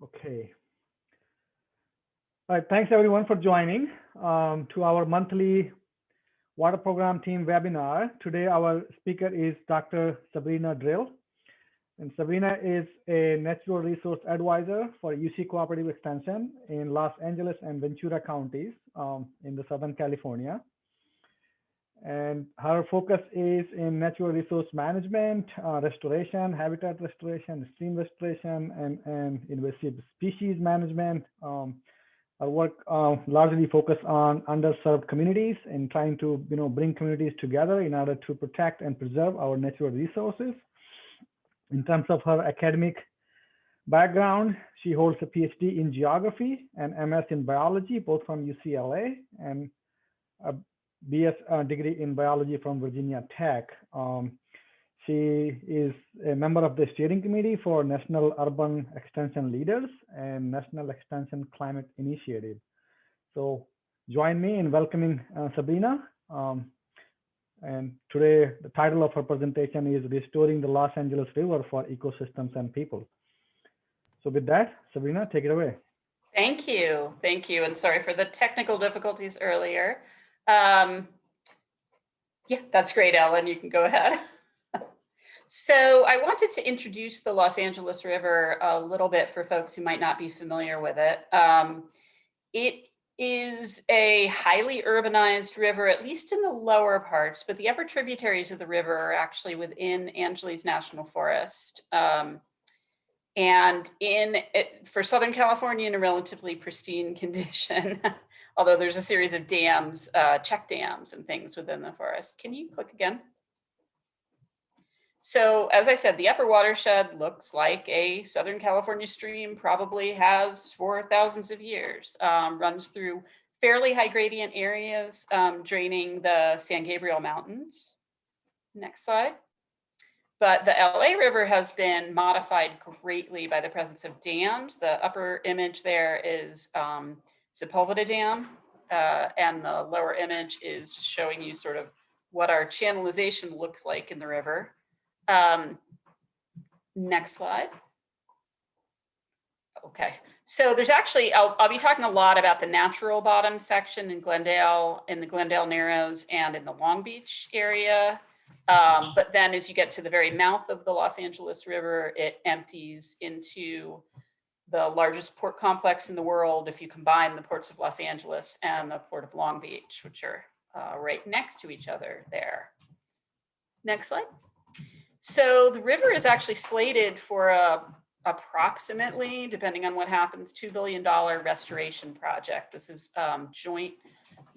Okay. All right. Thanks everyone for joining to our monthly water program team webinar. Today, our speaker is Dr. Sabrina Drill. And Sabrina is a natural resource advisor for UC Cooperative Extension in Los Angeles and Ventura counties in the Southern California. And her focus is in natural resource management, restoration, habitat restoration, stream restoration, and invasive species management. Our work largely focus on underserved communities and trying to bring communities together in order to protect and preserve our natural resources. In terms of her academic background, she holds a PhD in geography and MS in biology, both from UCLA, and a BS degree in biology from Virginia Tech. She is a member of the steering committee for National Urban Extension Leaders and National Extension Climate Initiative. So join me in welcoming Sabrina. And today, the title of her presentation is Restoring the Los Angeles River for Ecosystems and People. So with that, Sabrina, take it away. Thank you. Thank you. And sorry for the technical difficulties earlier. Yeah, that's great, Ellen. You can go ahead. So I wanted to introduce the Los Angeles River a little bit for folks who might not be familiar with it. It is a highly urbanized river, at least in the lower parts, but the upper tributaries of the river are actually within Angeles National Forest. And for Southern California, in a relatively pristine condition, although there's a series of dams, check dams and things within the forest. Can you click again? So as I said, the upper watershed looks like a Southern California stream, probably has for thousands of years, runs through fairly high gradient areas, draining the San Gabriel Mountains. Next slide. But the LA River has been modified greatly by the presence of dams. The upper image there is Sepulveda Dam, and the lower image is just showing you sort of what our channelization looks like in the river. Next slide. Okay, so there's actually, I'll be talking a lot about the natural bottom section in Glendale, in the Glendale Narrows and in the Long Beach area. But then as you get to the very mouth of the Los Angeles River, it empties into the largest port complex in the world if you combine the ports of Los Angeles and the port of Long Beach, which are right next to each other there. Next slide. So the river is actually slated for approximately, depending on what happens, $2 billion restoration project. This is joint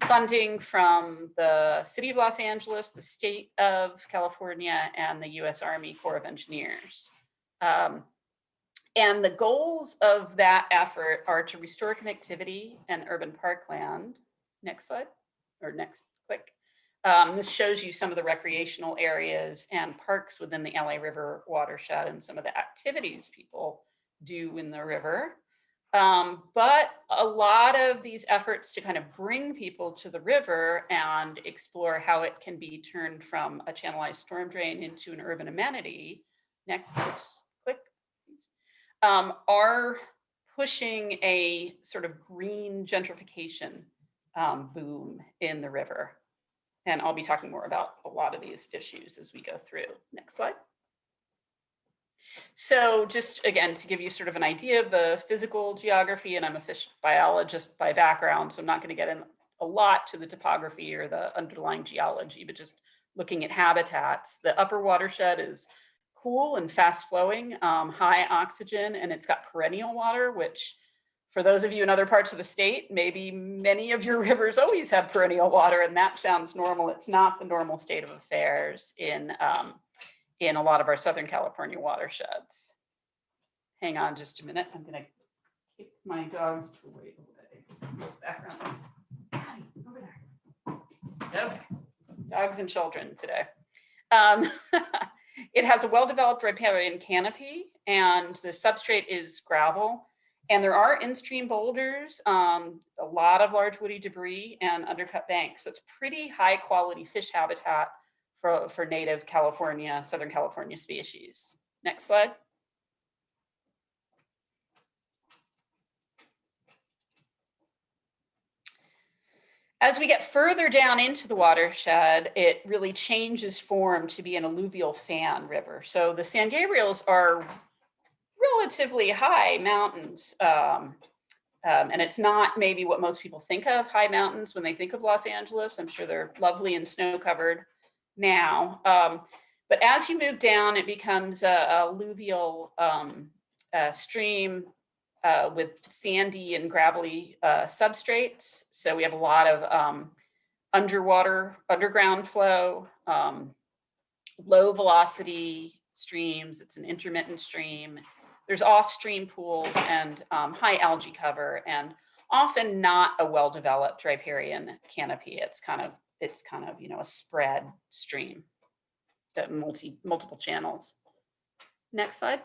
funding from the City of Los Angeles, the State of California, and the U.S. Army Corps of Engineers. And the goals of that effort are to restore connectivity and urban parkland. Next slide, or next click. This shows you some of the recreational areas and parks within the LA River watershed and some of the activities people do in the river. But a lot of these efforts to kind of bring people to the river and explore how it can be turned from a channelized storm drain into an urban amenity, next click, please, are pushing a sort of green gentrification boom in the river. And I'll be talking more about a lot of these issues as we go through. Next slide. So just again, to give you sort of an idea of the physical geography, and I'm a fish biologist by background, so I'm not going to get in a lot to the topography or the underlying geology, but just looking at habitats. The upper watershed is cool and fast flowing, high oxygen, and it's got perennial water, which for those of you in other parts of the state, maybe many of your rivers always have perennial water, and that sounds normal. It's not the normal state of affairs in a lot of our Southern California watersheds. Hang on just a minute. I'm going to kick my dog's toy away. This background noise. Over there. Okay. Dogs and children today. It has a well-developed riparian canopy, and the substrate is gravel. And there are in-stream boulders, a lot of large woody debris, and undercut banks. So it's pretty high quality fish habitat for native California, Southern California species. Next slide. As we get further down into the watershed, it really changes form to be an alluvial fan river. So the San Gabriels are relatively high mountains. And it's not maybe what most people think of, high mountains, when they think of Los Angeles. I'm sure they're lovely and snow-covered now. But as you move down, it becomes a alluvial stream with sandy and gravelly substrates. So we have a lot of underground flow, low velocity streams. It's an intermittent stream. There's off-stream pools and high algae cover, and often not a well-developed riparian canopy. It's kind of a spread stream that multiple channels. Next slide.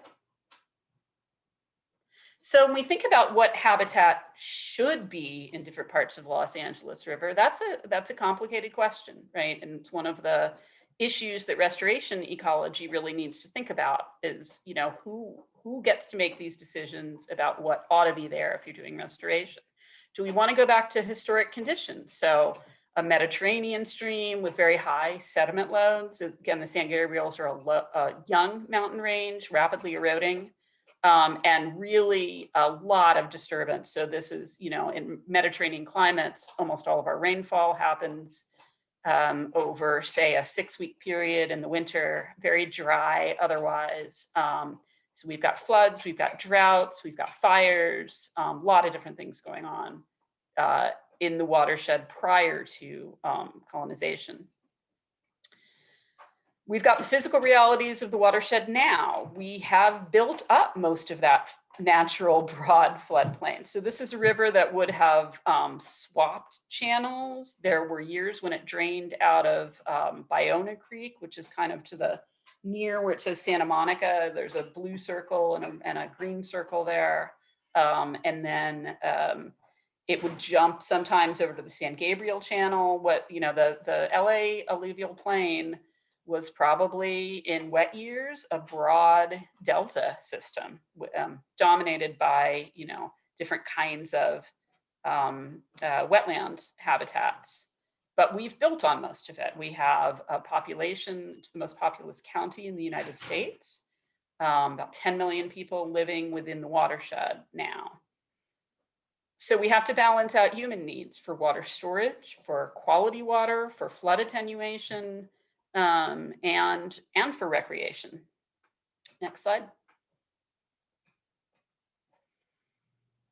So when we think about what habitat should be in different parts of Los Angeles River, that's a complicated question, right? And it's one of the issues that restoration ecology really needs to think about is, who gets to make these decisions about what ought to be there if you're doing restoration? Do we want to go back to historic conditions? So a Mediterranean stream with very high sediment loads. Again, the San Gabriels are a young mountain range, rapidly eroding, and really a lot of disturbance. So this is, in Mediterranean climates, almost all of our rainfall happens over, say, a 6-week period in the winter, very dry otherwise. So we've got floods, we've got droughts, we've got fires, a lot of different things going on in the watershed prior to colonization. We've got the physical realities of the watershed now. We have built up most of that natural broad floodplain. So this is a river that would have swapped channels. There were years when it drained out of Bayona Creek, which is kind of to the near where it says Santa Monica. There's a blue circle and a green circle there. And then it would jump sometimes over to the San Gabriel Channel. The LA alluvial plain was probably in wet years a broad delta system dominated by different kinds of wetland habitats. But we've built on most of it. We have a population, it's the most populous county in the United States, about 10 million people living within the watershed now. So we have to balance out human needs for water storage, for quality water, for flood attenuation, and for recreation. Next slide.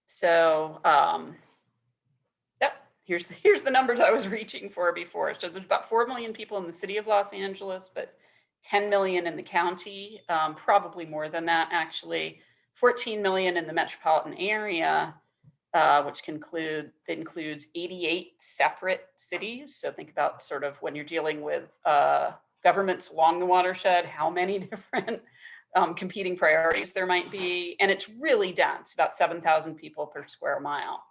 So, here's the numbers I was reaching for before. So there's about 4 million people in the city of Los Angeles, but 10 million in the county, probably more than that actually. 14 million in the metropolitan area, which includes 88 separate cities. So think about sort of when you're dealing with governments along the watershed, how many different competing priorities there might be. And it's really dense, about 7,000 people per square mile.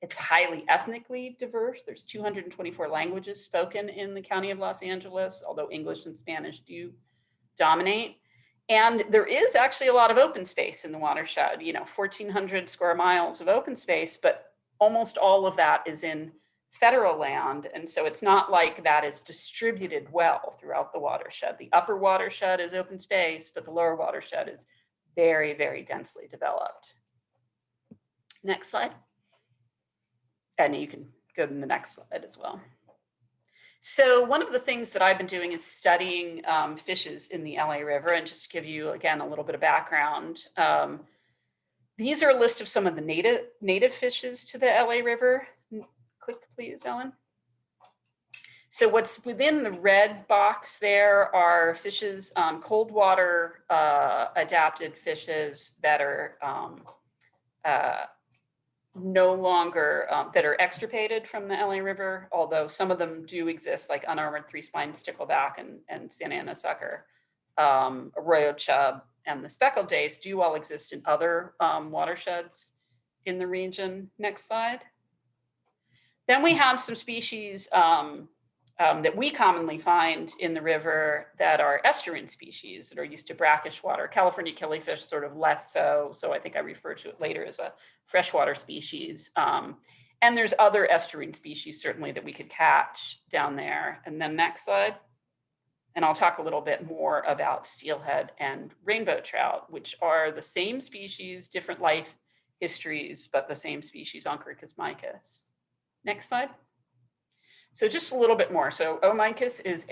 It's highly ethnically diverse. There's 224 languages spoken in the county of Los Angeles, although English and Spanish do dominate. And there is actually a lot of open space in the watershed, 1,400 square miles of open space, but almost all of that is in federal land. And so it's not like that is distributed well throughout the watershed. The upper watershed is open space, but the lower watershed is very, very densely developed. Next slide. And you can go to the next slide as well. So one of the things that I've been doing is studying fishes in the LA River. And just to give you, again, a little bit of background, these are a list of some of the native fishes to the LA River. Click, please, Ellen. So what's within the red box there are fishes, cold water adapted fishes that are no longer, that are extirpated from the LA River, although some of them do exist, like unarmored three-spined stickleback and Santa Ana sucker, arroyo chub, and the speckled dace do all exist in other watersheds in the region. Next slide. Then we have some species that we commonly find in the river that are estuarine species that are used to brackish water. California killifish sort of less so. So I think I refer to it later as a freshwater species. And there's other estuarine species certainly that we could catch down there. And then next slide. And I'll talk a little bit more about steelhead and rainbow trout, which are the same species, different life histories, but the same species, Oncorhynchus micus. Next slide. So just a little bit more. So O. micus is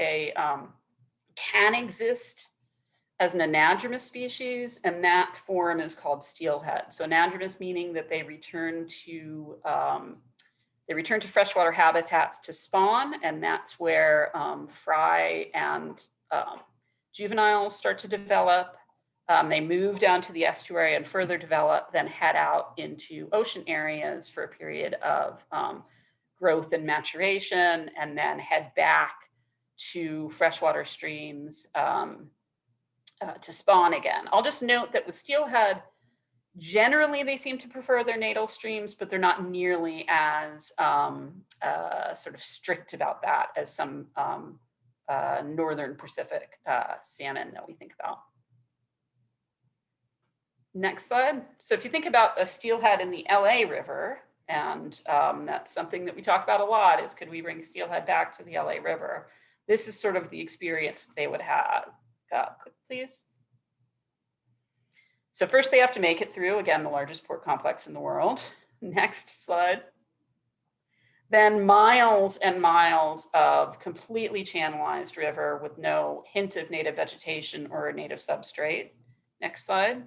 can exist as an anadromous species, and that form is called steelhead. So anadromous meaning that they return to freshwater habitats to spawn, and that's where fry and juveniles start to develop. They move down to the estuary and further develop, then head out into ocean areas for a period of growth and maturation, and then head back to freshwater streams to spawn again. I'll just note that with steelhead, generally they seem to prefer their natal streams, but they're not nearly as sort of strict about that as some northern Pacific salmon that we think about. Next slide. So if you think about a steelhead in the LA River, and that's something that we talk about a lot, is could we bring steelhead back to the LA River? This is sort of the experience they would have. Click, please. So first they have to make it through, again, the largest port complex in the world. Next slide. Then miles and miles of completely channelized river with no hint of native vegetation or a native substrate. Next slide.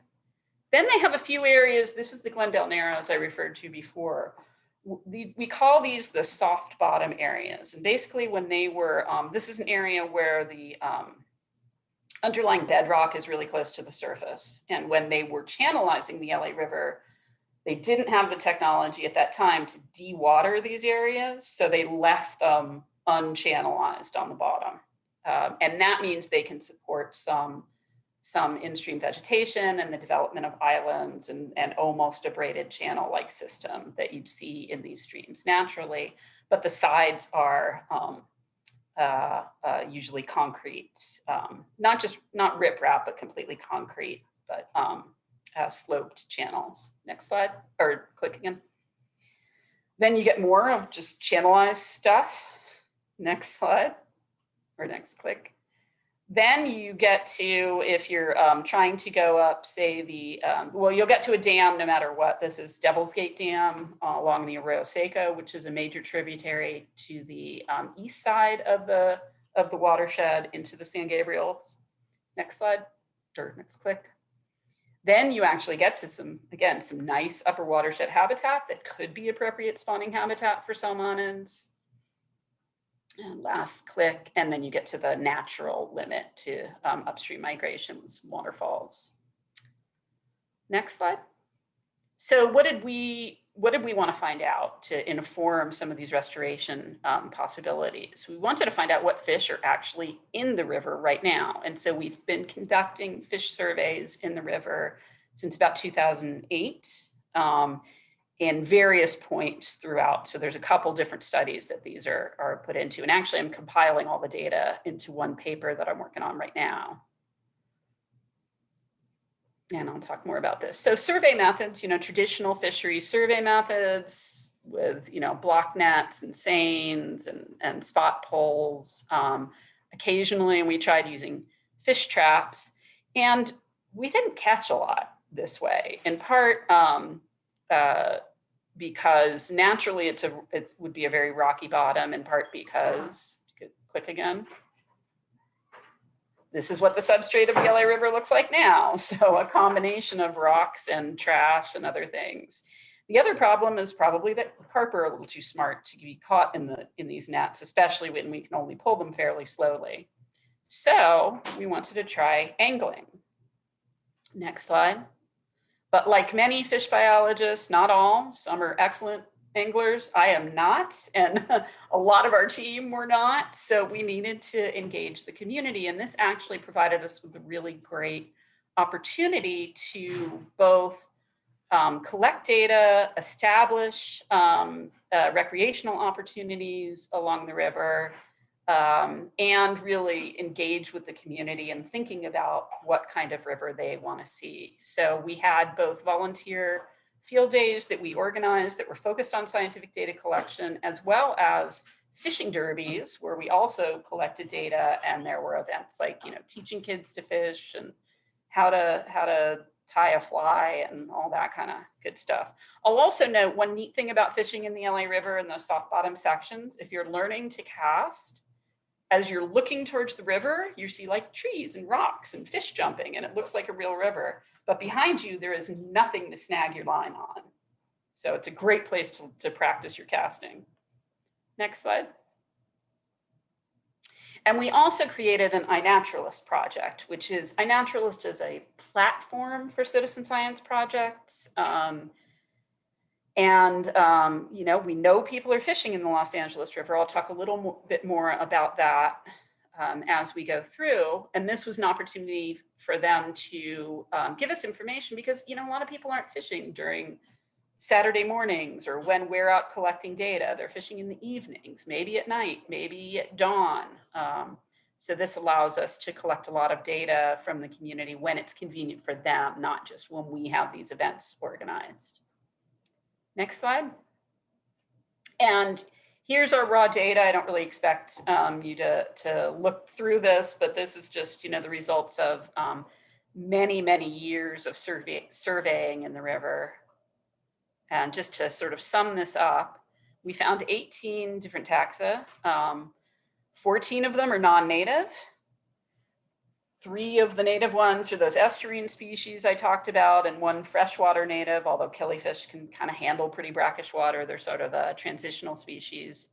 Then they have a few areas. This is the Glendale Narrows I referred to before. We call these the soft bottom areas. And basically when they were, this is an area where the underlying bedrock is really close to the surface. And when they were channelizing the LA River, they didn't have the technology at that time to de-water these areas. So they left them unchannelized on the bottom. And that means they can support some in-stream vegetation and the development of islands and almost a braided channel-like system that you'd see in these streams naturally. But the sides are usually concrete, not riprap, but completely concrete, but sloped channels. Next slide, or click again. Then you get more of just channelized stuff. Next slide, or next click. Then you get to, if you're trying to go up, say well, you'll get to a dam no matter what. This is Devil's Gate Dam along the Arroyo Seco, which is a major tributary to the east side of the watershed into the San Gabriels. Next slide, or next click. Then you actually get to some nice upper watershed habitat that could be appropriate spawning habitat for salmonids. And last click, and then you get to the natural limit to upstream migration with some waterfalls. Next slide. So what did we want to find out to inform some of these restoration possibilities? We wanted to find out what fish are actually in the river right now. And so we've been conducting fish surveys in the river since about 2008. In various points throughout. So there's a couple different studies that these are put into. And actually I'm compiling all the data into one paper that I'm working on right now. And I'll talk more about this. So survey methods, traditional fishery survey methods with, block nets and seines and spot poles. Occasionally we tried using fish traps, and we didn't catch a lot this way, in part, because naturally it would be a very rocky bottom, in part because, click again. This is what the substrate of the LA River looks like now. So a combination of rocks and trash and other things. The other problem is probably that carp are a little too smart to be caught in these nets, especially when we can only pull them fairly slowly. So we wanted to try angling. Next slide. But like many fish biologists, not all, some are excellent anglers. I am not, and a lot of our team were not. So we needed to engage the community. And this actually provided us with a really great opportunity to both collect data, establish recreational opportunities along the river, and really engage with the community in thinking about what kind of river they want to see. So we had both volunteer field days that we organized that were focused on scientific data collection, as well as fishing derbies, where we also collected data, and there were events like, teaching kids to fish and how to tie a fly and all that kind of good stuff. I'll also note one neat thing about fishing in the LA River in those soft bottom sections. If you're learning to cast, as you're looking towards the river, you see like trees and rocks and fish jumping, and it looks like a real river. But behind you, there is nothing to snag your line on. So it's a great place to practice your casting. Next slide. And we also created an iNaturalist project, which is, iNaturalist is a platform for citizen science projects. We know people are fishing in the Los Angeles River. I'll talk a little bit more about that as we go through. And this was an opportunity for them to give us information because, a lot of people aren't fishing during Saturday mornings or when we're out collecting data. They're fishing in the evenings, maybe at night, maybe at dawn. So this allows us to collect a lot of data from the community when it's convenient for them, not just when we have these events organized. Next slide. And here's our raw data. I don't really expect you to look through this, but this is just, the results of many, many years of surveying in the river. And just to sort of sum this up, we found 18 different taxa. 14 of them are non-native. 3 of the native ones are those estuarine species I talked about, and 1 freshwater native, although killifish can kind of handle pretty brackish water. They're sort of a transitional species.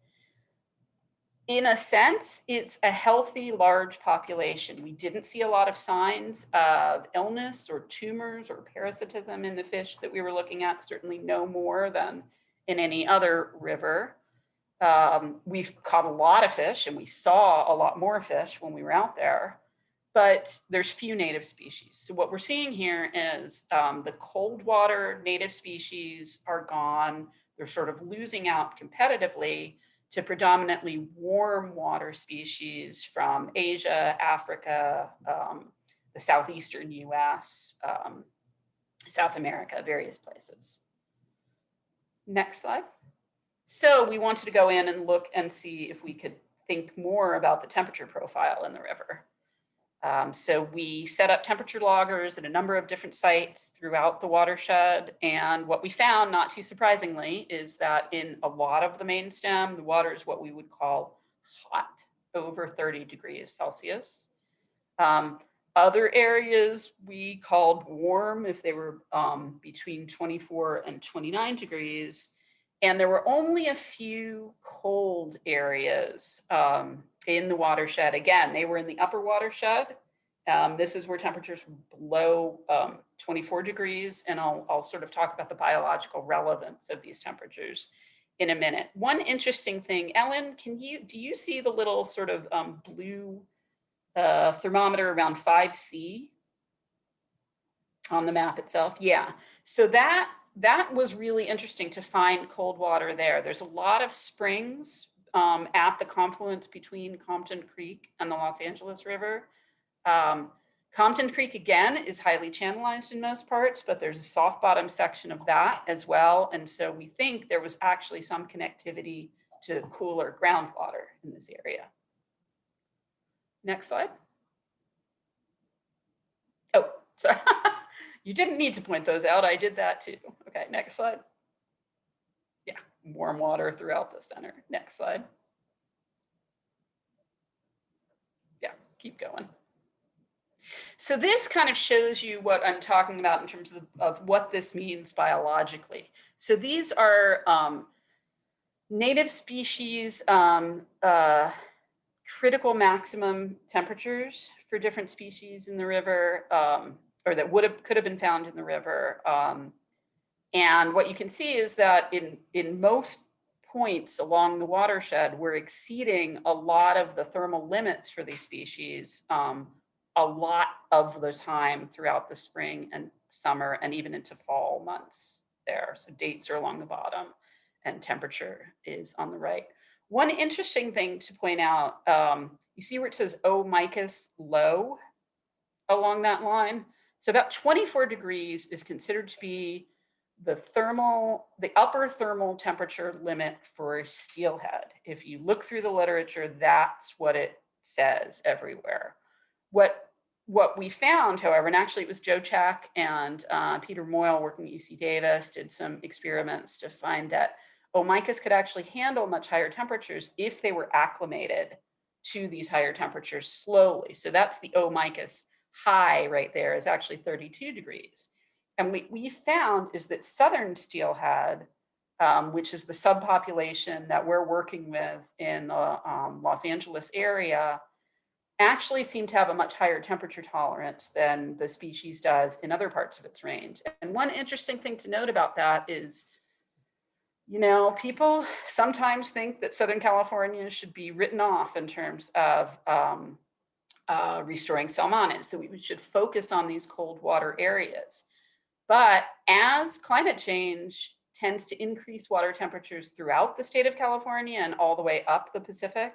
In a sense, it's a healthy, large population. We didn't see a lot of signs of illness or tumors or parasitism in the fish that we were looking at, certainly no more than in any other river. We've caught a lot of fish, and we saw a lot more fish when we were out there, but there's few native species. So what we're seeing here is the cold water native species are gone. They're sort of losing out competitively to predominantly warm water species from Asia, Africa, the southeastern US, South America, various places. Next slide. So we wanted to go in and look and see if we could think more about the temperature profile in the river. So we set up temperature loggers at a number of different sites throughout the watershed. And what we found, not too surprisingly, is that in a lot of the main stem, the water is what we would call hot, over 30 degrees Celsius. Other areas we called warm if they were between 24 and 29 degrees. And there were only a few cold areas in the watershed. Again, they were in the upper watershed. This is where temperatures were below 24 degrees. And I'll sort of talk about the biological relevance of these temperatures in a minute. One interesting thing, Ellen, do you see the little sort of blue thermometer around 5C on the map itself? Yeah, so that was really interesting to find cold water there. There's a lot of springs at the confluence between Compton Creek and the Los Angeles River. Compton Creek, again, is highly channelized in most parts, but there's a soft bottom section of that as well. And so we think there was actually some connectivity to cooler groundwater in this area. Next slide. Oh, sorry. You didn't need to point those out. I did that too. Okay, next slide. Yeah, warm water throughout the center. Next slide. Yeah, keep going. So this kind of shows you what I'm talking about in terms of what this means biologically. So these are native species critical maximum temperatures for different species in the river, or that could have been found in the river. And what you can see is that in most points along the watershed, we're exceeding a lot of the thermal limits for these species a lot of the time throughout the spring and summer and even into fall months there. So dates are along the bottom and temperature is on the right. One interesting thing to point out, you see where it says O Micus low along that line? So about 24 degrees is considered to be the upper thermal temperature limit for steelhead. If you look through the literature, that's what it says everywhere. What we found, however, and actually it was Joe Check and Peter Moyle working at UC Davis did some experiments to find that Omicus could actually handle much higher temperatures if they were acclimated to these higher temperatures slowly. So that's the Omicus high right there is actually 32 degrees. And what we found is that southern steelhead, which is the subpopulation that we're working with in the Los Angeles area, actually seem to have a much higher temperature tolerance than the species does in other parts of its range. And one interesting thing to note about that is, you know, people sometimes think that Southern California should be written off in terms of restoring salmonids, that we should focus on these cold water areas. But as climate change tends to increase water temperatures throughout the state of California and all the way up the Pacific,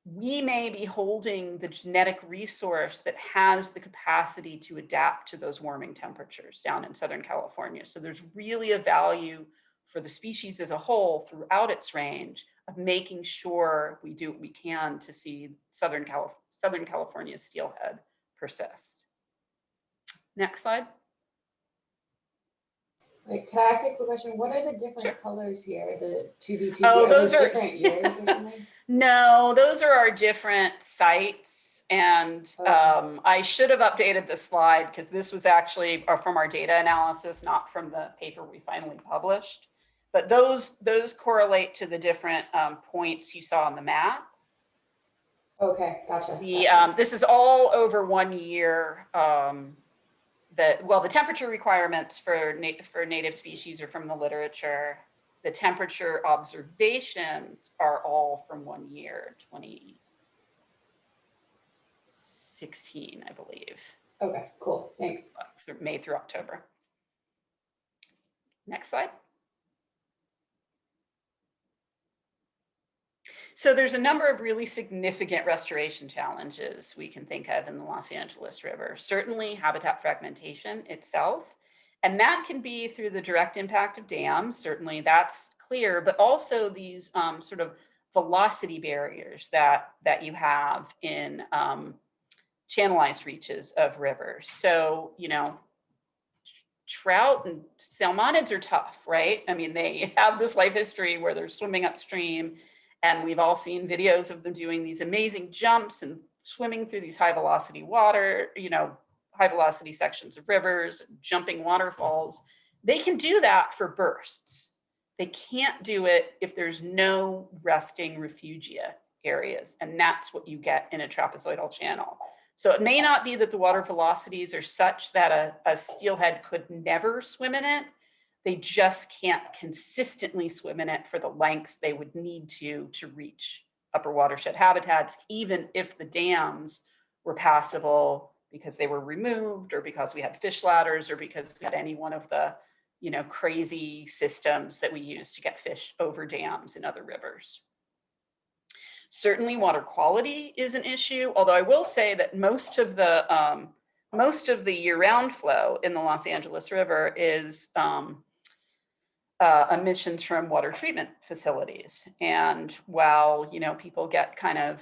we may be holding the genetic resource that has the capacity to adapt to those warming temperatures down in Southern California. So there's really a value for the species as a whole throughout its range of making sure we do what we can to see Southern California's steelhead persist. Next slide. Wait, can I ask you a quick question? What are the different colors here? The 2B2C, Oh, are those are different years or something? No, those are our different sites. And I should have updated the slide because this was actually from our data analysis, not from the paper we finally published. But those correlate to the different points you saw on the map. Okay, gotcha. This is all over 1 year. The temperature requirements for native species are from the literature. The temperature observations are all from 1 year, 2016, I believe. Okay, cool, thanks. May through October. Next slide. So there's a number of really significant restoration challenges we can think of in the Los Angeles River. Certainly habitat fragmentation itself, and that can be through the direct impact of dams, certainly that's clear, but also these sort of velocity barriers that you have in channelized reaches of rivers. So, you know, trout and salmonids are tough, right? I mean, they have this life history where they're swimming upstream, and we've all seen videos of them doing these amazing jumps and swimming through these high velocity water, you know, high velocity sections of rivers, jumping waterfalls. They can do that for bursts. They can't do it if there's no resting refugia areas. And that's what you get in a trapezoidal channel. So it may not be that the water velocities are such that a steelhead could never swim in it. They just can't consistently swim in it for the lengths they would need to reach upper watershed habitats, even if the dams were passable because they were removed or because we had fish ladders or because we had any one of the, you know, crazy systems that we use to get fish over dams in other rivers. Certainly water quality is an issue, although I will say that most of the year-round flow in the Los Angeles River is emissions from water treatment facilities. And while, you know, people get kind of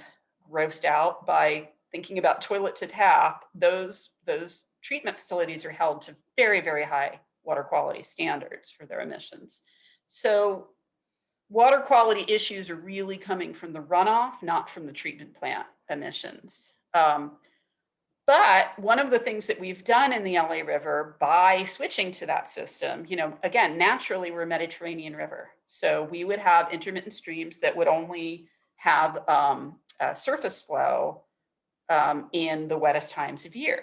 grossed out by thinking about toilet to tap, those treatment facilities are held to very, very high water quality standards for their emissions. So water quality issues are really coming from the runoff, not from the treatment plant emissions. But one of the things that we've done in the LA River by switching to that system, you know, again, naturally we're a Mediterranean river. So we would have intermittent streams that would only have surface flow in the wettest times of year.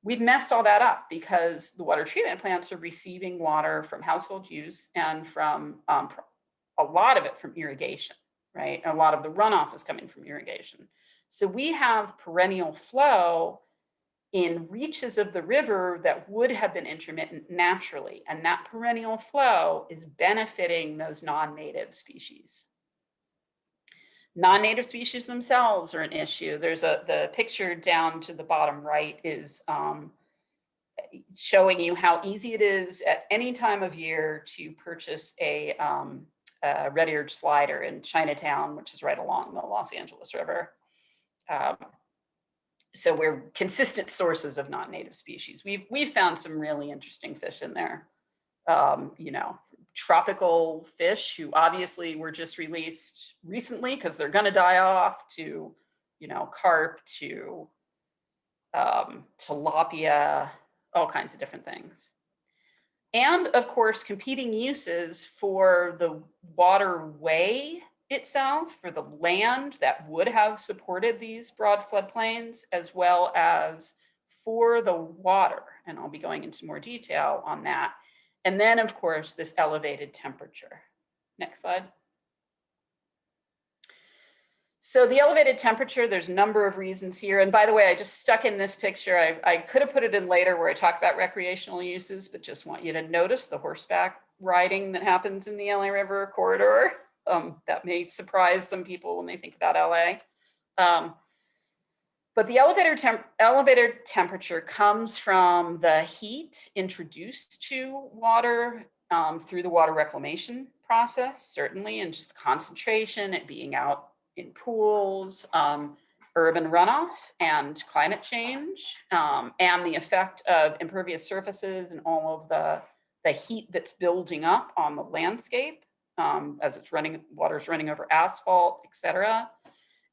We've messed all that up because the water treatment plants are receiving water from household use and from a lot of it from irrigation, right? And a lot of the runoff is coming from irrigation. So we have perennial flow in reaches of the river that would have been intermittent naturally. And that perennial flow is benefiting those non-native species. Non-native species themselves are an issue. There's the picture down to the bottom right is showing you how easy it is at any time of year to purchase a red-eared slider in Chinatown, which is right along the Los Angeles River. So we're consistent sources of non-native species. We've found some really interesting fish in there. You know, tropical fish who obviously were just released recently because they're going to die off, to, you know, carp, to tilapia, all kinds of different things. And of course, competing uses for the waterway itself, for the land that would have supported these broad floodplains, as well as for the water. And I'll be going into more detail on that. And then, of course, this elevated temperature. Next slide. So the elevated temperature, there's a number of reasons here. And by the way, I just stuck in this picture. I could have put it in later where I talk about recreational uses, but just want you to notice the horseback riding that happens in the LA River corridor. That may surprise some people when they think about LA. But the elevated temperature comes from the heat introduced to water through the water reclamation process, certainly, and just the concentration, it being out in pools, urban runoff and climate change, and the effect of impervious surfaces and all of the heat that's building up on the landscape as it's water's running over asphalt, et cetera.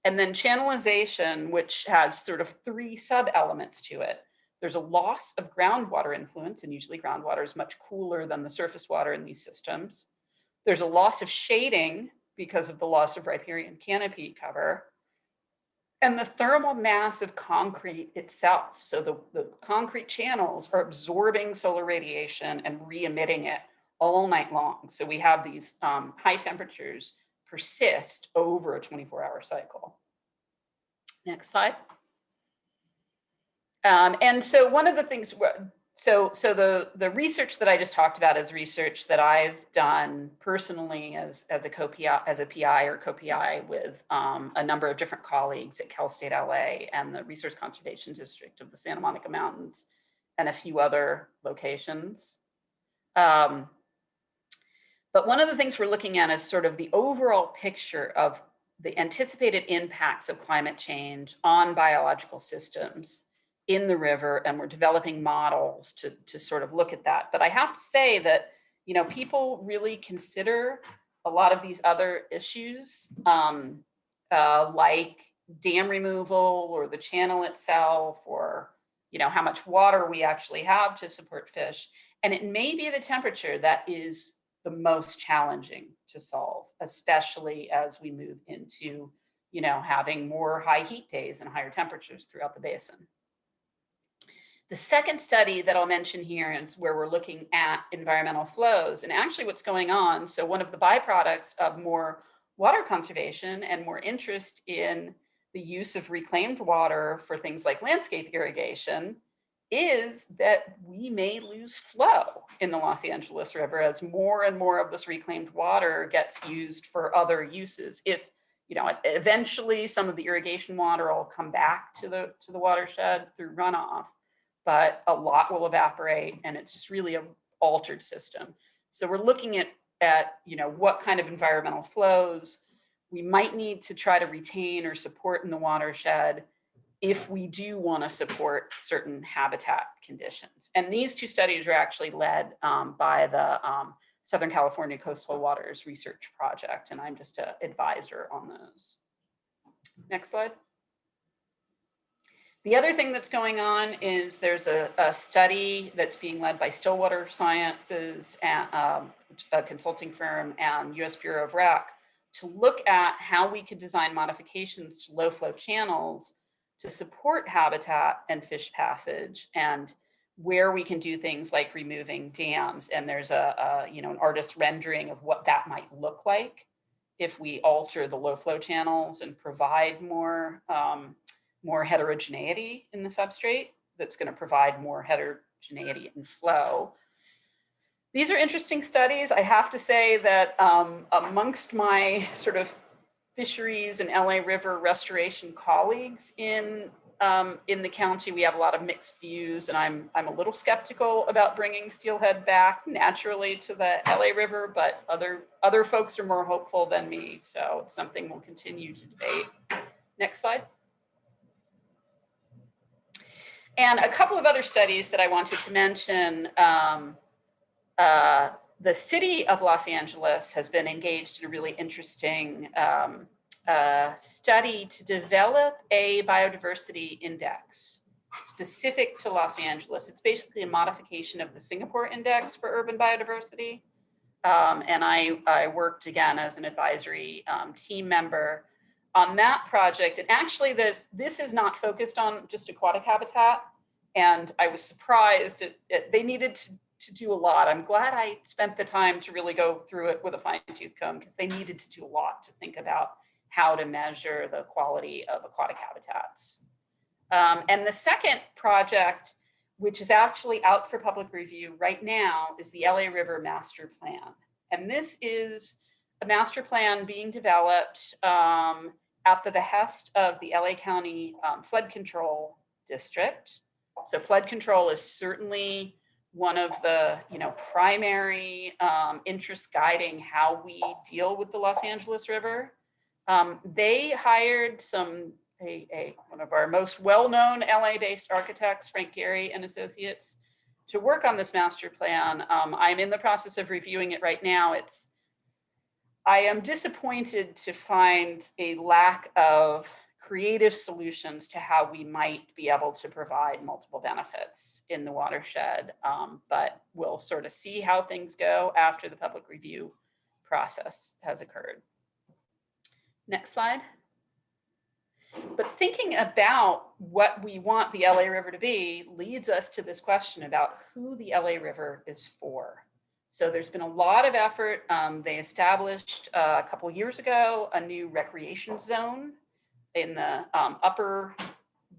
And then channelization, which has sort of three sub-elements to it. There's a loss of groundwater influence, and usually groundwater is much cooler than the surface water in these systems. There's a loss of shading because of the loss of riparian canopy cover, and the thermal mass of concrete itself. So the concrete channels are absorbing solar radiation and re-emitting it all night long. So we have these high temperatures persist over a 24-hour cycle. Next slide. And so one of the things, so the research that I just talked about is research that I've done personally as a PI or co-PI with a number of different colleagues at Cal State LA and the Resource Conservation District of the Santa Monica Mountains and a few other locations. But one of the things we're looking at is sort of the overall picture of the anticipated impacts of climate change on biological systems in the river, and we're developing models to sort of look at that. But I have to say that, you know, people really consider a lot of these other issues, like dam removal or the channel itself, or, you know, how much water we actually have to support fish. And it may be the temperature that is the most challenging to solve, especially as we move into, you know, having more high heat days and higher temperatures throughout the basin. The second study that I'll mention here is where we're looking at environmental flows and actually what's going on. So one of the byproducts of more water conservation and more interest in the use of reclaimed water for things like landscape irrigation is that we may lose flow in the Los Angeles River as more and more of this reclaimed water gets used for other uses. If, you know, eventually some of the irrigation water will come back to the watershed through runoff, but a lot will evaporate, and it's just really an altered system. So we're looking at you know, what kind of environmental flows we might need to try to retain or support in the watershed if we do want to support certain habitat conditions. And these two studies are actually led by the Southern California Coastal Waters Research Project, and I'm just an advisor on those. Next slide. The other thing that's going on is there's a study that's being led by Stillwater Sciences, and, a consulting firm, and US Bureau of Rec, to look at how we could design modifications to low flow channels to support habitat and fish passage, and where we can do things like removing dams. And there's you know, an artist rendering of what that might look like if we alter the low flow channels and provide more heterogeneity in the substrate. That's going to provide more heterogeneity in flow. These are interesting studies. I have to say that amongst my sort of fisheries and LA River restoration colleagues in in the county, we have a lot of mixed views, and I'm a little skeptical about bringing Steelhead back naturally to the LA River, but other folks are more hopeful than me, so it's something we'll continue to debate. Next slide. And a couple of other studies that I wanted to mention. The city of Los Angeles has been engaged in a really interesting study to develop a biodiversity index specific to Los Angeles. It's basically a modification of the Singapore Index for urban biodiversity. And I worked again as an advisory team member on that project. And actually this is not focused on just aquatic habitat. And I was surprised they needed to do a lot. I'm glad I spent the time to really go through it with a fine-tooth comb, because they needed to do a lot to think about how to measure the quality of aquatic habitats. And the second project, which is actually out for public review right now, is the LA River Master Plan. And this is a master plan being developed at the behest of the LA County Flood Control District. So flood control is certainly one of the primary interests guiding how we deal with the Los Angeles River. They hired one of our most well-known LA-based architects, Frank Gehry and Associates, to work on this master plan. I'm in the process of reviewing it right now. I am disappointed to find a lack of creative solutions to how we might be able to provide multiple benefits in the watershed, but we'll sort of see how things go after the public review process has occurred. Next slide. But thinking about what we want the LA River to be leads us to this question about who the LA River is for. So there's been a lot of effort. They established a couple of years ago a new recreation zone in the upper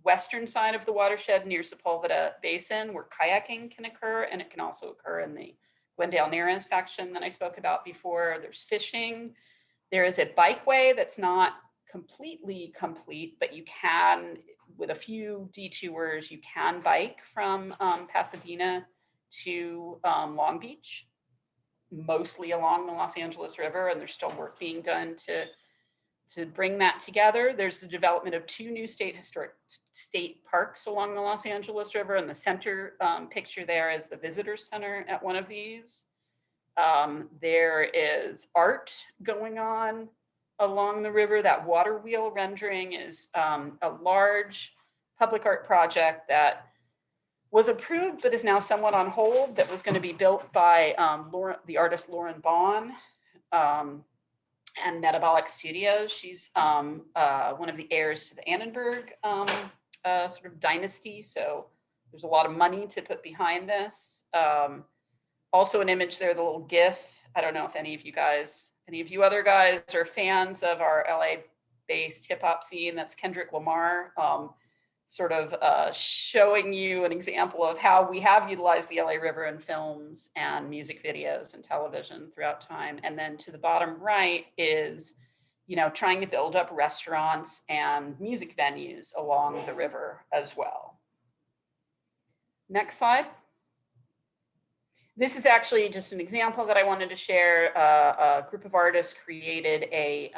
western side of the watershed near Sepulveda Basin, where kayaking can occur, and it can also occur in the Glendale Narrows section that I spoke about before. There's fishing. There is a bikeway that's not completely complete, but you can, with a few detours, you can bike from Pasadena to Long Beach, mostly along the Los Angeles River, and there's still work being done to bring that together. There's the development of 2 new historic state parks along the Los Angeles River, and the center picture there is the visitor center at one of these. There is art going on along the river. That water wheel rendering is a large public art project that was approved but is now somewhat on hold, that was going to be built by the artist Lauren Bond and Metabolic Studios. She's one of the heirs to the Annenberg sort of dynasty, so there's a lot of money to put behind this. Also an image there, the little GIF. I don't know if any of you other guys are fans of our LA-based hip hop scene. That's Kendrick Lamar, sort of showing you an example of how we have utilized the LA River in films and music videos and television throughout time. And then to the bottom right is, trying to build up restaurants and music venues along the river as well. Next slide. This is actually just an example that I wanted to share. A group of artists created a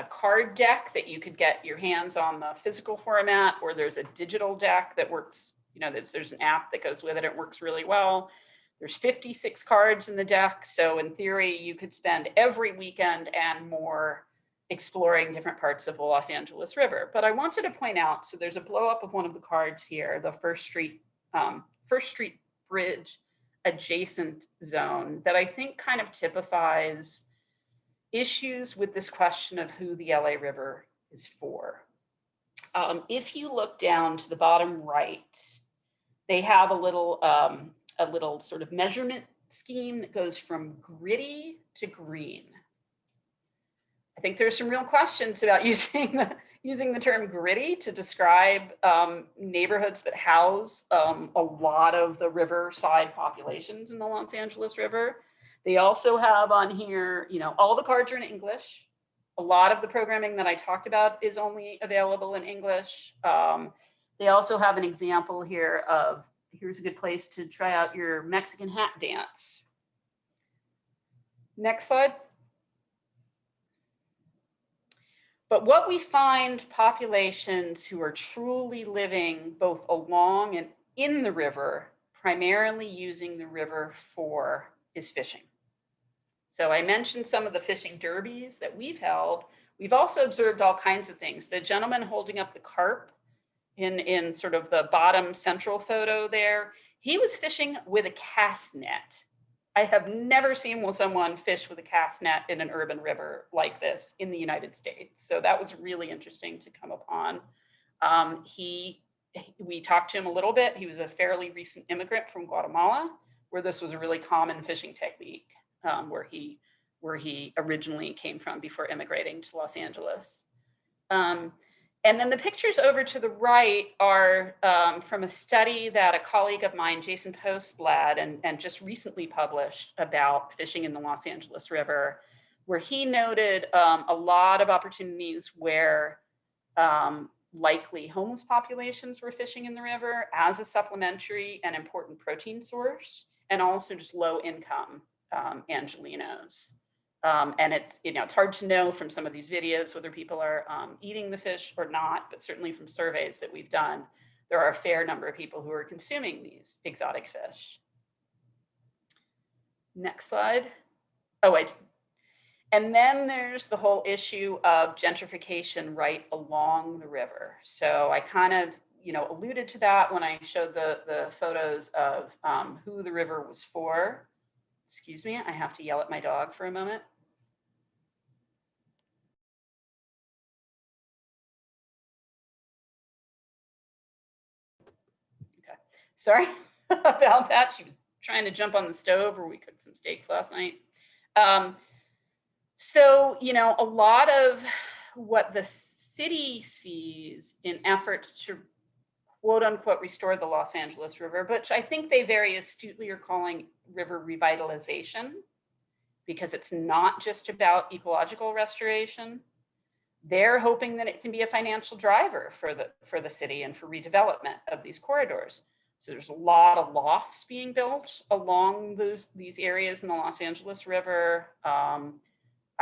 card deck that you could get your hands on, the physical format, or there's a digital deck that works, there's an app that goes with it. It works really well. There's 56 cards in the deck. So in theory, you could spend every weekend and more exploring different parts of the Los Angeles River. But I wanted to point out, so there's a blow up of one of the cards here, the First Street Bridge adjacent zone, that I think kind of typifies issues with this question of who the LA River is for. If you look down to the bottom right, they have a little sort of measurement scheme that goes from gritty to green. I think there's some real questions about using the term gritty to describe neighborhoods that house a lot of the riverside populations in the Los Angeles River. They also have on here, all the cards are in English. A lot of the programming that I talked about is only available in English. They also have an example here of, here's a good place to try out your Mexican hat dance. Next slide. But what we find populations who are truly living both along and in the river, primarily using the river for, is fishing. So I mentioned some of the fishing derbies that we've held. We've also observed all kinds of things. The gentleman holding up the carp in sort of the bottom central photo there, he was fishing with a cast net. I have never seen someone fish with a cast net in an urban river like this in the United States. So that was really interesting to come upon. We talked to him a little bit. He was a fairly recent immigrant from Guatemala, where this was a really common fishing technique, where he originally came from before immigrating to Los Angeles. And then the pictures over to the right are from a study that a colleague of mine, Jason Post, led and just recently published about fishing in the Los Angeles River, where he noted a lot of opportunities where likely homeless populations were fishing in the river as a supplementary and important protein source, and also just low income Angelinos. And it's, it's hard to know from some of these videos whether people are eating the fish or not, but certainly from surveys that we've done, there are a fair number of people who are consuming these exotic fish. Next slide. Oh, wait. And then there's the whole issue of gentrification right along the river. So I kind of, alluded to that when I showed the photos of who the river was for. Excuse me, I have to yell at my dog for a moment. Okay, sorry about that. She was trying to jump on the stove where we cooked some steaks last night. So, a lot of what the city sees in efforts to quote unquote restore the Los Angeles River, which I think they very astutely are calling river revitalization, because it's not just about ecological restoration. They're hoping that it can be a financial driver for the city and for redevelopment of these corridors. So there's a lot of lofts being built along these areas in the Los Angeles River.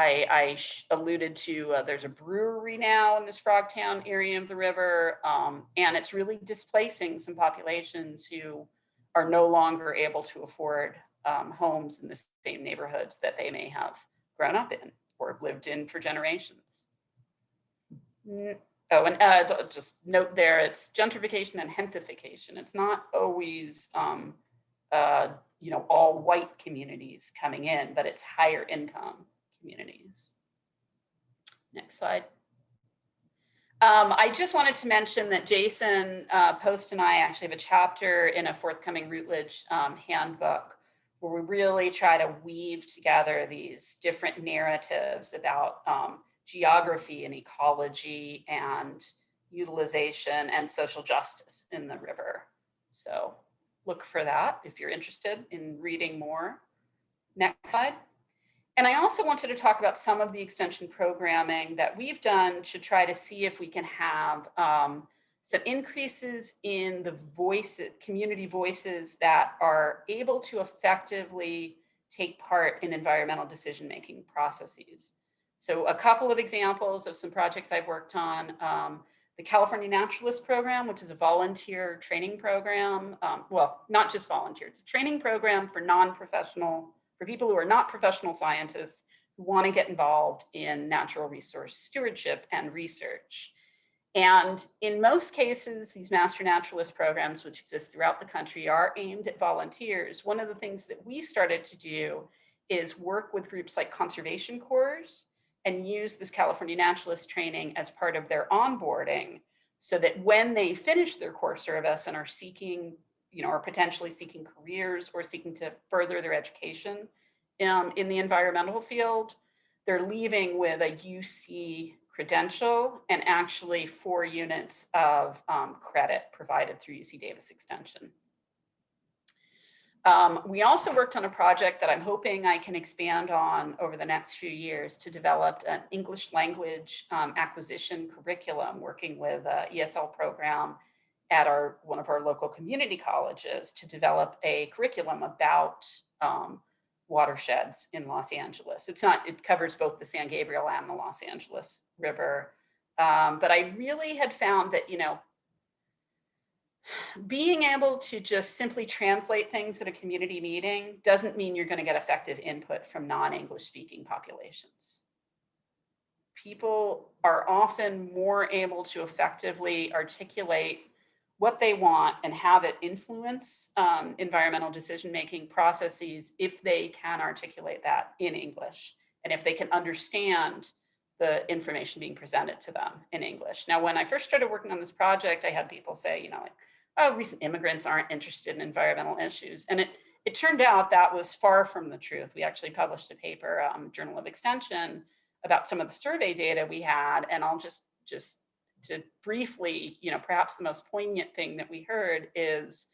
I alluded to, there's a brewery now in this Frogtown area of the river, and it's really displacing some populations who are no longer able to afford homes in the same neighborhoods that they may have grown up in or lived in for generations. Oh, and just note there, it's gentrification and hentification. It's not always, all white communities coming in, but it's higher income communities. Next slide. I just wanted to mention that Jason Post and I actually have a chapter in a forthcoming Routledge handbook where we really try to weave together these different narratives about geography and ecology and utilization and social justice in the river. So look for that if you're interested in reading more. Next slide. And I also wanted to talk about some of the extension programming that we've done to try to see if we can have some increases in the community voices that are able to effectively take part in environmental decision-making processes. So a couple of examples of some projects I've worked on, the California Naturalist Program, which is a volunteer training program. Well, not just volunteer, it's a training program for for people who are not professional scientists who want to get involved in natural resource stewardship and research. And in most cases, these master naturalist programs, which exist throughout the country, are aimed at volunteers. One of the things that we started to do is work with groups like conservation corps and use this California naturalist training as part of their onboarding, so that when they finish their core service and are seeking, or potentially seeking careers or seeking to further their education in the environmental field, they're leaving with a UC credential and actually 4 units of credit provided through UC Davis Extension. We also worked on a project that I'm hoping I can expand on over the next few years to develop an English language acquisition curriculum, working with an ESL program at one of our local community colleges to develop a curriculum about watersheds in Los Angeles. It covers both the San Gabriel and the Los Angeles River. But I really had found that, being able to just simply translate things at a community meeting doesn't mean you're going to get effective input from non-English speaking populations. People are often more able to effectively articulate what they want and have it influence environmental decision-making processes if they can articulate that in English and if they can understand the information being presented to them in English. Now, when I first started working on this project, I had people say, oh, recent immigrants aren't interested in environmental issues. And it turned out that was far from the truth. We actually published a paper, Journal of Extension, about some of the survey data we had. And I'll just to briefly, perhaps the most poignant thing that we heard is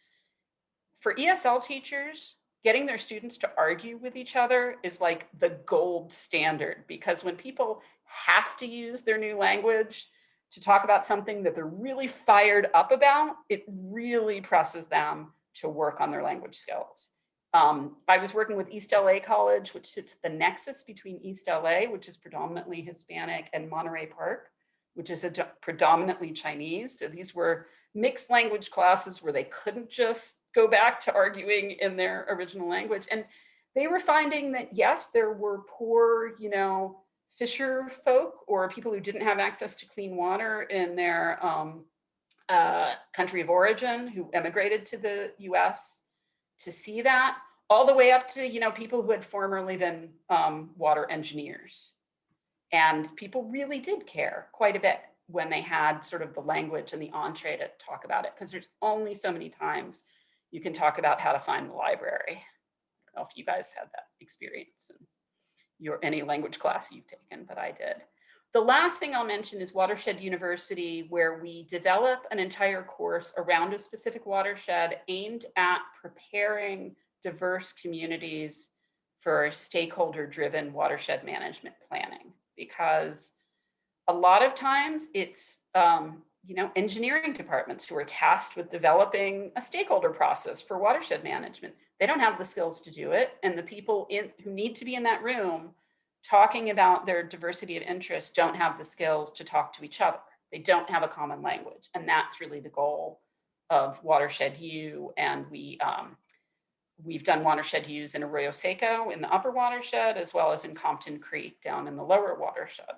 for ESL teachers, getting their students to argue with each other is like the gold standard, because when people have to use their new language to talk about something that they're really fired up about, it really presses them to work on their language skills. I was working with East LA College, which sits at the nexus between East LA, which is predominantly Hispanic, and Monterey Park, which is predominantly Chinese. So these were mixed language classes where they couldn't just go back to arguing in their original language. And they were finding that, yes, there were poor, fisher folk or people who didn't have access to clean water in their country of origin who emigrated to the US to see that, all the way up to, people who had formerly been water engineers. And people really did care quite a bit when they had sort of the language and the entree to talk about it, because there's only so many times you can talk about how to find the library. I don't know if you guys had that experience in any language class you've taken, but I did. The last thing I'll mention is Watershed University, where we develop an entire course around a specific watershed aimed at preparing diverse communities for stakeholder-driven watershed management planning. Because a lot of times it's engineering departments who are tasked with developing a stakeholder process for watershed management. They don't have the skills to do it, and the people who need to be in that room talking about their diversity of interest don't have the skills to talk to each other. They don't have a common language, and that's really the goal of Watershed U. And we've done Watershed U's in Arroyo Seco in the upper watershed, as well as in Compton Creek down in the lower watershed.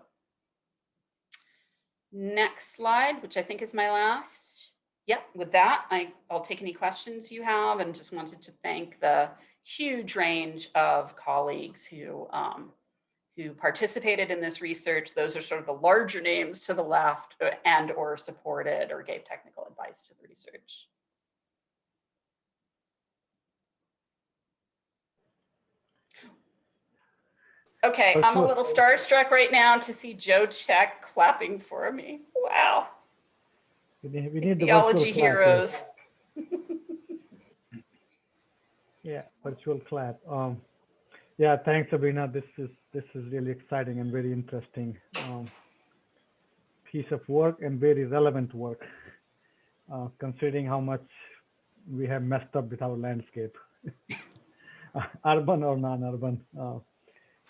Next slide, which I think is my last. Yep, with that, I'll take any questions you have, and just wanted to thank the huge range of colleagues who participated in this research. Those are sort of the larger names to the left and or supported or gave technical advice to the research. Okay, I'm a little starstruck right now to see Joe Check clapping for me. Wow. We need the theology heroes. Yeah, virtual clap. Yeah, thanks, Sabrina. This is really exciting and very interesting piece of work, and very relevant work, considering how much we have messed up with our landscape, urban or non-urban,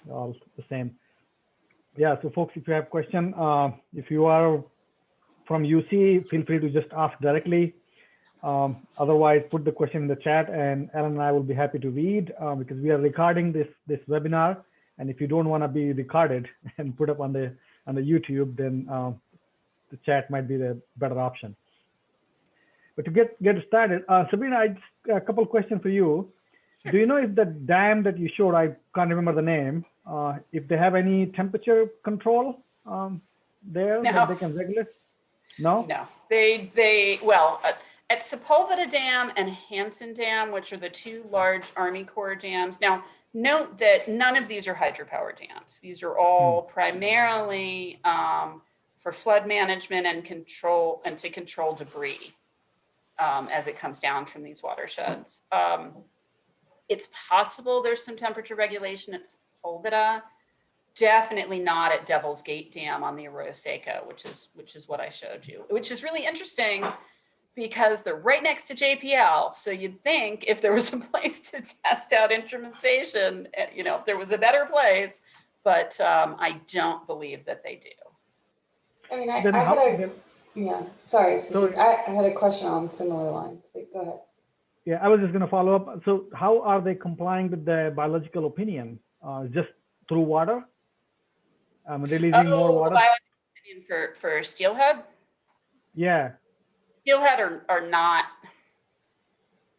all the same. Yeah, so folks, if you have questions, if you are from UC, feel free to just ask directly. Otherwise, put the question in the chat, and Alan and I will be happy to read, because we are recording this webinar. And if you don't want to be recorded and put up on the YouTube, then the chat might be the better option. But to get started, Sabrina, a couple of questions for you. Do you know if the dam that you showed, I can't remember the name, if they have any temperature control there that they can regulate? No? No, well, at Sepulveda Dam and Hansen Dam, which are the two large Army Corps dams. Now, note that none of these are hydropower dams. These are all primarily for flood management and to control debris as it comes down from these watersheds. It's possible there's some temperature regulation at Sepulveda. Definitely not at Devil's Gate Dam on the Arroyo Seco, which is what I showed you, which is really interesting because they're right next to JPL. So you'd think if there was a place to test out instrumentation, you know, if there was a better place, but I don't believe that they do. I mean, Then I how, had a, then, yeah, sorry, so Sujeet. I had a question on similar lines, but go ahead. yeah, I was just going to follow up. So how are they complying with the biological opinion? Just through water? Releasing more Oh, the water? biological opinion for Steelhead? Yeah. Steelhead are not,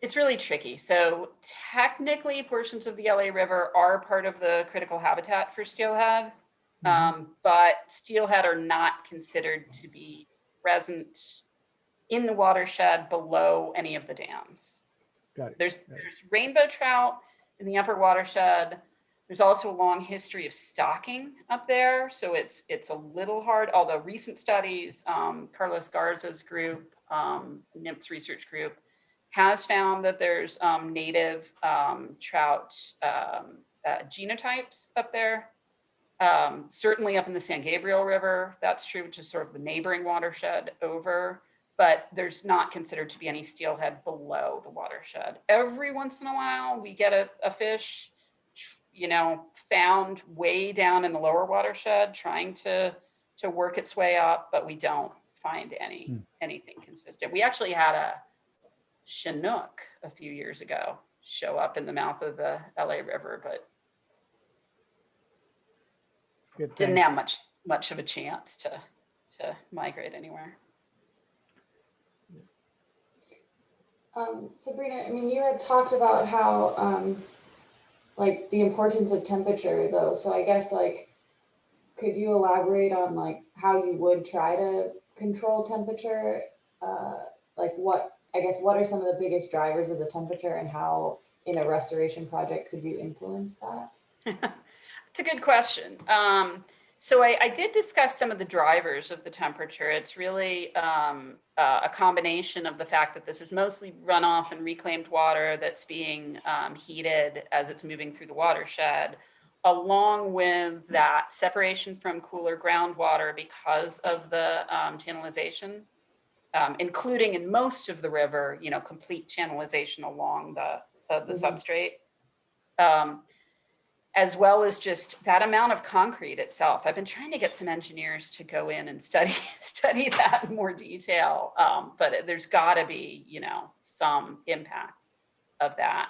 it's really tricky. So technically portions of the LA River are part of the critical habitat for steelhead, but steelhead are not considered to be present in the watershed below any of the dams. Got it. There's rainbow trout in the upper watershed. There's also a long history of stocking up there. So it's a little hard, although recent studies, Carlos Garza's group, NIMPS research group, has found that there's native trout genotypes up there. Certainly up in the San Gabriel River, that's true, which is sort of the neighboring watershed over, but there's not considered to be any steelhead below the watershed. Every once in a while, we get a fish, you know, found way down in the lower watershed trying to work its way up, but we don't find anything consistent. We actually had a Chinook a few years ago show up in the mouth of the LA River, but didn't have much of a chance to migrate anywhere. Sabrina, I mean, you had talked about how, like the importance of temperature though. So I guess like, could you elaborate on like how you would try to control temperature? Like what are some of the biggest drivers of the temperature and how in a restoration project could you influence that? It's a good question. So I did discuss some of the drivers of the temperature. It's really a combination of the fact that this is mostly runoff and reclaimed water that's being heated as it's moving through the watershed, along with that separation from cooler groundwater because of the channelization, including in most of the river, you know, complete channelization along the substrate. As well as just that amount of concrete itself. I've been trying to get some engineers to go in and study that in more detail, but there's got to be, you know, some impact of that.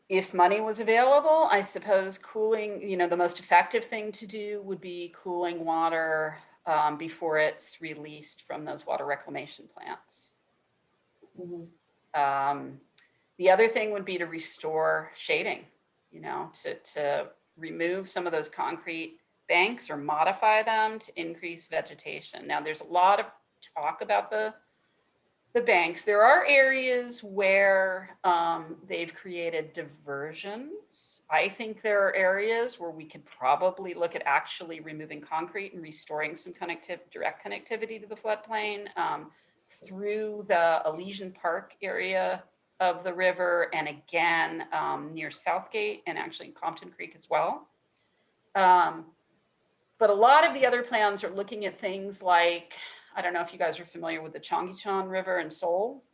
If money was available, I suppose cooling, you know, the most effective thing to do would be cooling water before it's released from those water reclamation plants. The other thing would be to restore shading, you know, to remove some of those concrete banks or modify them to increase vegetation. Now, there's a lot of talk about the banks. There are areas where they've created diversions. I think there are areas where we could probably look at actually removing concrete and restoring some direct connectivity to the floodplain through the Elysian Park area of the river, and again near Southgate and actually in Compton Creek as well. But a lot of the other plans are looking at things like, I don't know if you guys are familiar with the Chongqichan River in Seoul,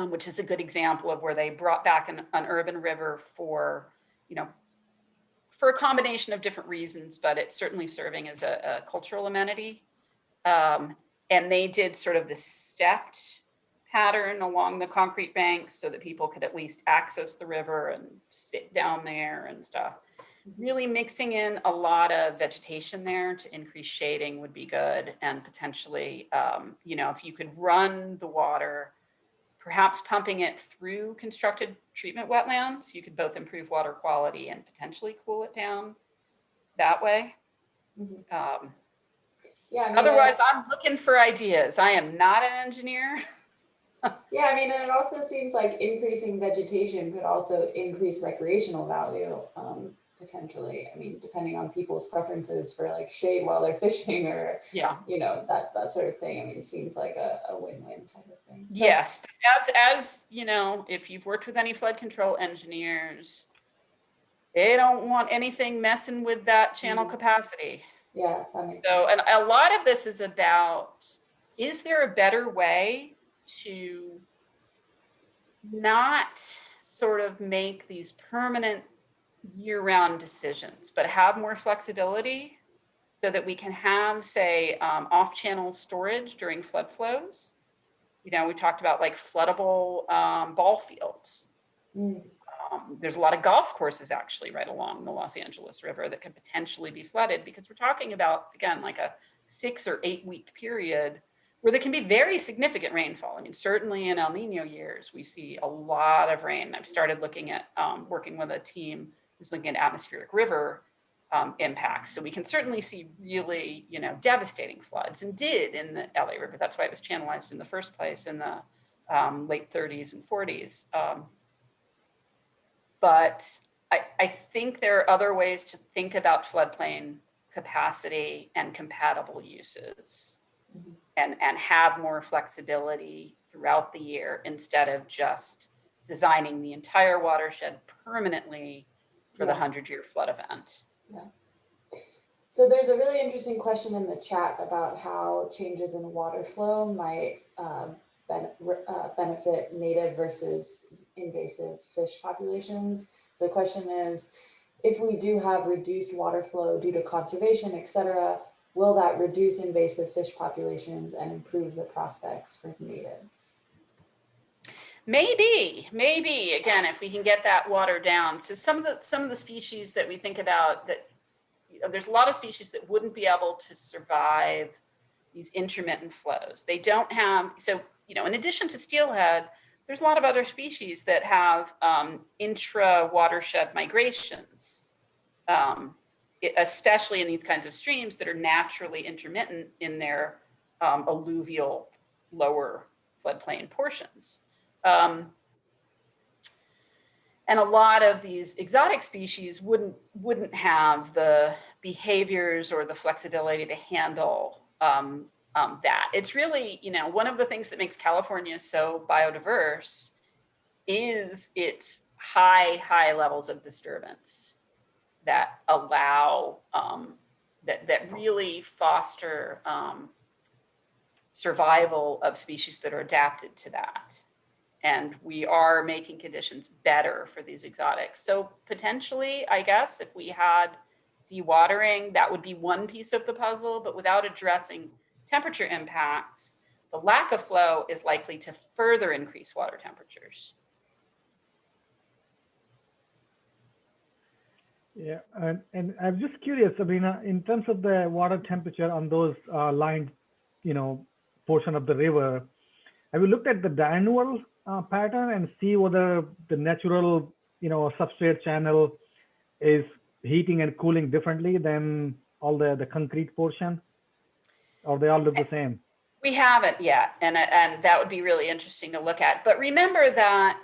which is a good example of where they brought back an urban river for, you know, for a combination of different reasons, but it's certainly serving as a cultural amenity. And they did sort of the stepped pattern along the concrete banks so that people could at least access the river and sit down there and stuff. Really mixing in a lot of vegetation there to increase shading would be good. And potentially, you know, if you could run the water, perhaps pumping it through constructed treatment wetlands, you could both improve water quality and potentially cool it down that way. Yeah, I mean, otherwise, I'm looking for ideas. I am not an engineer. Yeah, I mean, and it also seems like increasing vegetation could also increase recreational value, potentially. I mean, depending on people's preferences for like shade while they're fishing or, you know, that sort of thing. I mean, it seems like a win-win type of thing. So, yes, but as you know, if you've worked with any flood control engineers, they don't want anything messing with that channel capacity. Yeah, that makes So, sense. and a lot of this is about, is there a better way to not sort of make these permanent year-round decisions, but have more flexibility so that we can have, say, off-channel storage during flood flows? You know, we talked about like floodable ball fields. Mm, There's a lot of golf courses actually right along the Los Angeles River that could potentially be flooded, because we're talking about, again, like a 6 or 8 week period where there can be very significant rainfall. I mean, certainly in El Nino years, we see a lot of rain. I've started looking at working with a team who's looking at atmospheric river impacts. So we can certainly see really, you know, devastating floods, and did in the LA River. That's why it was channelized in the first place in the late 30s and 40s. But I think there are other ways to think about floodplain capacity and compatible uses, and have more flexibility throughout the year instead of just designing the entire watershed permanently for the 100-year flood event. So there's a really interesting question in the chat about how changes in water flow might benefit native versus invasive fish populations. So the question is, if we do have reduced water flow due to conservation, et cetera, will that reduce invasive fish populations and improve the prospects for natives? Maybe, again, if we can get that water down. So some of the species that we think about, that, you know, there's a lot of species that wouldn't be able to survive these intermittent flows. They don't have, so, you know, in addition to steelhead, there's a lot of other species that have intra-watershed migrations, especially in these kinds of streams that are naturally intermittent in their alluvial lower floodplain portions. And a lot of these exotic species wouldn't have the behaviors or the flexibility to handle that. It's really, you know, one of the things that makes California so biodiverse is its high levels of disturbance that allow, that really foster survival of species that are adapted to that. And we are making conditions better for these exotics. So potentially, I guess, if we had dewatering, that would be one piece of the puzzle, but without addressing temperature impacts, the lack of flow is likely to further increase water temperatures. Yeah, and I'm just curious, Sabrina, in terms of the water temperature on those lined, you know, portion of the river, have you looked at the diurnal pattern and see whether the natural, you know, substrate channel is heating and cooling differently than all the concrete portion, or they all look the same? We haven't yet, and that would be really interesting to look at. But remember that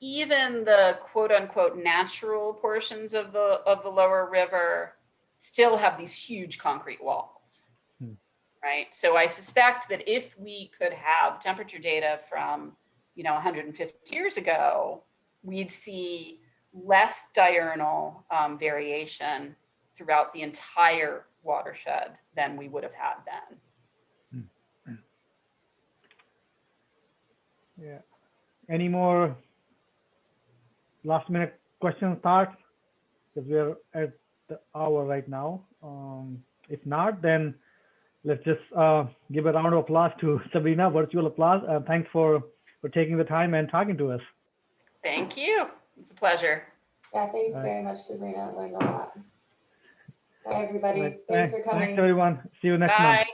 even the quote unquote natural portions of the lower river still have these huge concrete walls. Right? So I suspect that if we could have temperature data from, you know, 150 years ago, we'd see less diurnal variation throughout the entire watershed than we would have had then. Yeah. Any more last minute questions, thoughts? Because we're at the hour right now. If not, then let's just give a round of applause to Sabrina, virtual applause. Thanks for taking the time and talking to us. Thank you. It's a pleasure. Yeah, thanks very much, Sabrina. I learned a lot. Bye, everybody. Right. Thanks for coming. Thanks, everyone. See you next Bye. month.